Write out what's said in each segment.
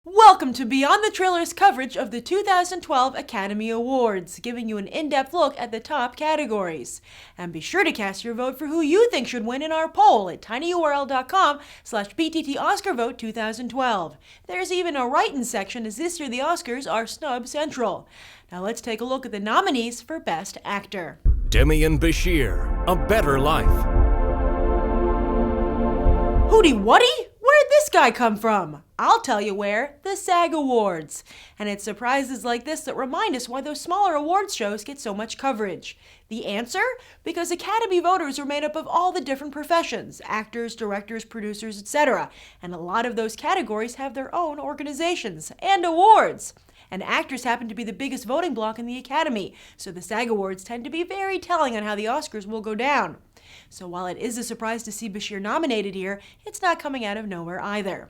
Welcome to Beyond the Trailers coverage of the 2012 Academy Awards, giving you an in-depth look at the top categories. And be sure to cast your vote for who you think should win in our poll at tinyurl.com/BTTOscarVote2012. There's even a write-in section, as this year the Oscars are snub central. Now let's take a look at the nominees for Best Actor. Demian Bichir, A Better Life. Hootie Whatty? Where'd this guy come from? I'll tell you where, the SAG Awards. And it's surprises like this that remind us why those smaller awards shows get so much coverage. The answer? Because Academy voters are made up of all the different professions, actors, directors, producers, etc. And a lot of those categories have their own organizations and awards. And actors happen to be the biggest voting bloc in the Academy, so the SAG Awards tend to be very telling on how the Oscars will go down. So while it is a surprise to see Bichir nominated here, it's not coming out of nowhere either.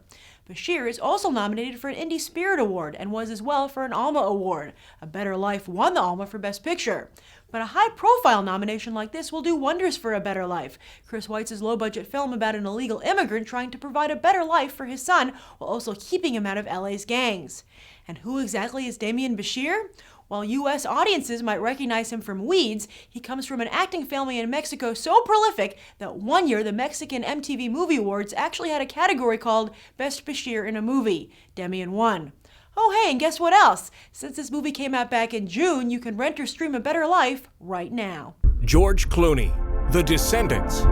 Bichir is also nominated for an Indie Spirit Award and was as well for an Alma Award. A Better Life won the Alma for Best Picture. But a high-profile nomination like this will do wonders for A Better Life, Chris Weitz' low-budget film about an illegal immigrant trying to provide a better life for his son while also keeping him out of LA's gangs. And who exactly is Demian Bichir? While U.S. audiences might recognize him from Weeds, he comes from an acting family in Mexico so prolific that one year the Mexican MTV Movie Awards actually had a category called Best Bichir in a Movie. Demian won. Oh hey, and guess what else? Since this movie came out back in June, you can rent or stream A Better Life right now. George Clooney, The Descendants.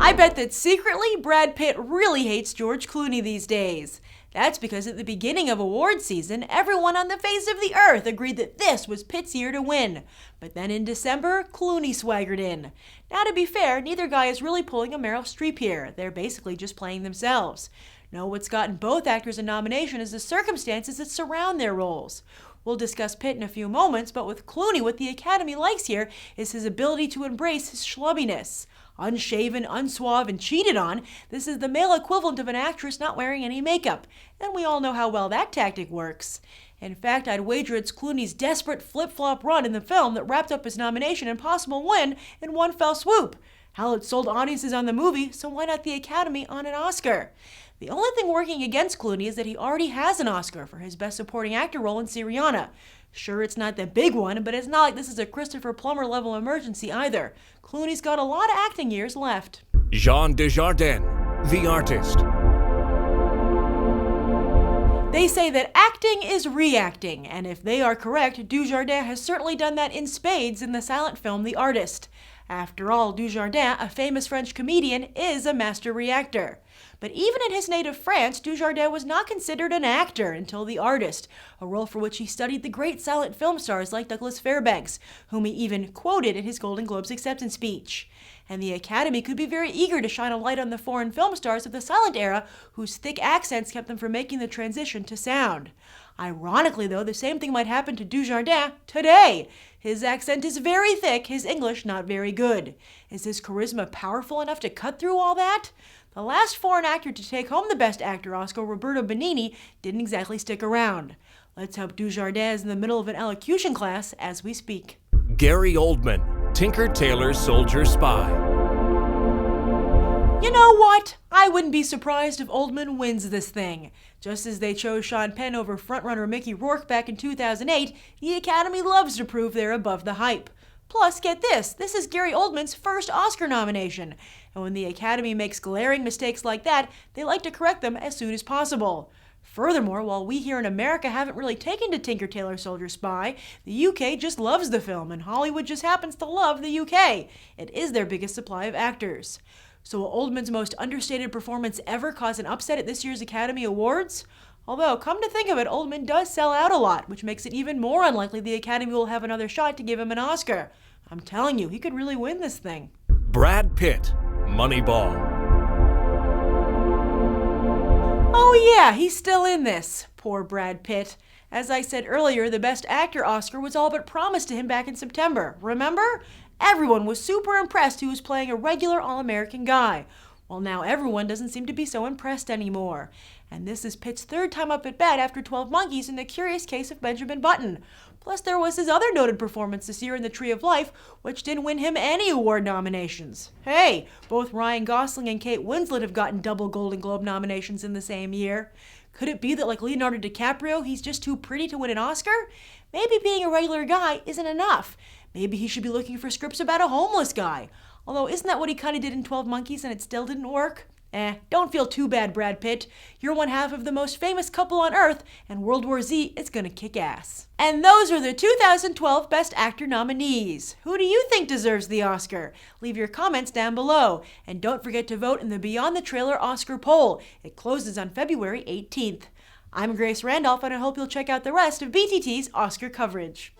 I bet that secretly Brad Pitt really hates George Clooney these days. That's because at the beginning of award season, everyone on the face of the earth agreed that this was Pitt's year to win. But then in December, Clooney swaggered in. Now to be fair, neither guy is really pulling a Meryl Streep here. They're basically just playing themselves. No, what's gotten both actors a nomination is the circumstances that surround their roles. We'll discuss Pitt in a few moments, but with Clooney, what the Academy likes here is his ability to embrace his schlubbiness. Unshaven, unsuave, and cheated on, this is the male equivalent of an actress not wearing any makeup, and we all know how well that tactic works. In fact, I'd wager it's Clooney's desperate flip-flop run in the film that wrapped up his nomination and possible win in one fell swoop. Hell, it sold audiences on the movie, so why not the Academy on an Oscar? The only thing working against Clooney is that he already has an Oscar for his Best Supporting Actor role in Syriana. Sure, it's not the big one, but it's not like this is a Christopher Plummer-level emergency either. Clooney's got a lot of acting years left. Jean Dujardin, The Artist. They say that acting is reacting, and if they are correct, Dujardin has certainly done that in spades in the silent film The Artist. After all, Dujardin, a famous French comedian, is a master reactor. But even in his native France, Dujardin was not considered an actor until The Artist, a role for which he studied the great silent film stars like Douglas Fairbanks, whom he even quoted in his Golden Globes acceptance speech. And the Academy could be very eager to shine a light on the foreign film stars of the silent era whose thick accents kept them from making the transition to sound. Ironically, though, the same thing might happen to Dujardin today. His accent is very thick, his English not very good. Is his charisma powerful enough to cut through all that? The last foreign actor to take home the Best Actor Oscar, Roberto Benigni, didn't exactly stick around. Let's hope Dujardin is in the middle of an elocution class as we speak. Gary Oldman, Tinker Tailor Soldier Spy. You know what? I wouldn't be surprised if Oldman wins this thing. Just as they chose Sean Penn over frontrunner Mickey Rourke back in 2008, the Academy loves to prove they're above the hype. Plus, get this is Gary Oldman's first Oscar nomination. And when the Academy makes glaring mistakes like that, they like to correct them as soon as possible. Furthermore, while we here in America haven't really taken to Tinker Tailor Soldier Spy, the UK just loves the film, and Hollywood just happens to love the UK. It is their biggest supply of actors. So will Oldman's most understated performance ever cause an upset at this year's Academy Awards? Although, come to think of it, Oldman does sell out a lot, which makes it even more unlikely the Academy will have another shot to give him an Oscar. I'm telling you, he could really win this thing. Brad Pitt, Moneyball. Oh yeah, he's still in this. Poor Brad Pitt. As I said earlier, the Best Actor Oscar was all but promised to him back in September. Remember? Everyone was super impressed he was playing a regular all-American guy. Well, now everyone doesn't seem to be so impressed anymore. And this is Pitt's third time up at bat after 12 Monkeys in The Curious Case of Benjamin Button. Plus, there was his other noted performance this year in The Tree of Life, which didn't win him any award nominations. Hey, both Ryan Gosling and Kate Winslet have gotten double Golden Globe nominations in the same year. Could it be that, like Leonardo DiCaprio, he's just too pretty to win an Oscar? Maybe being a regular guy isn't enough. Maybe he should be looking for scripts about a homeless guy. Although, isn't that what he kind of did in 12 Monkeys and it still didn't work? Don't feel too bad, Brad Pitt. You're one half of the most famous couple on Earth, and World War Z is gonna kick ass. And those are the 2012 Best Actor nominees. Who do you think deserves the Oscar? Leave your comments down below. And don't forget to vote in the Beyond the Trailer Oscar poll. It closes on February 18th. I'm Grace Randolph, and I hope you'll check out the rest of BTT's Oscar coverage.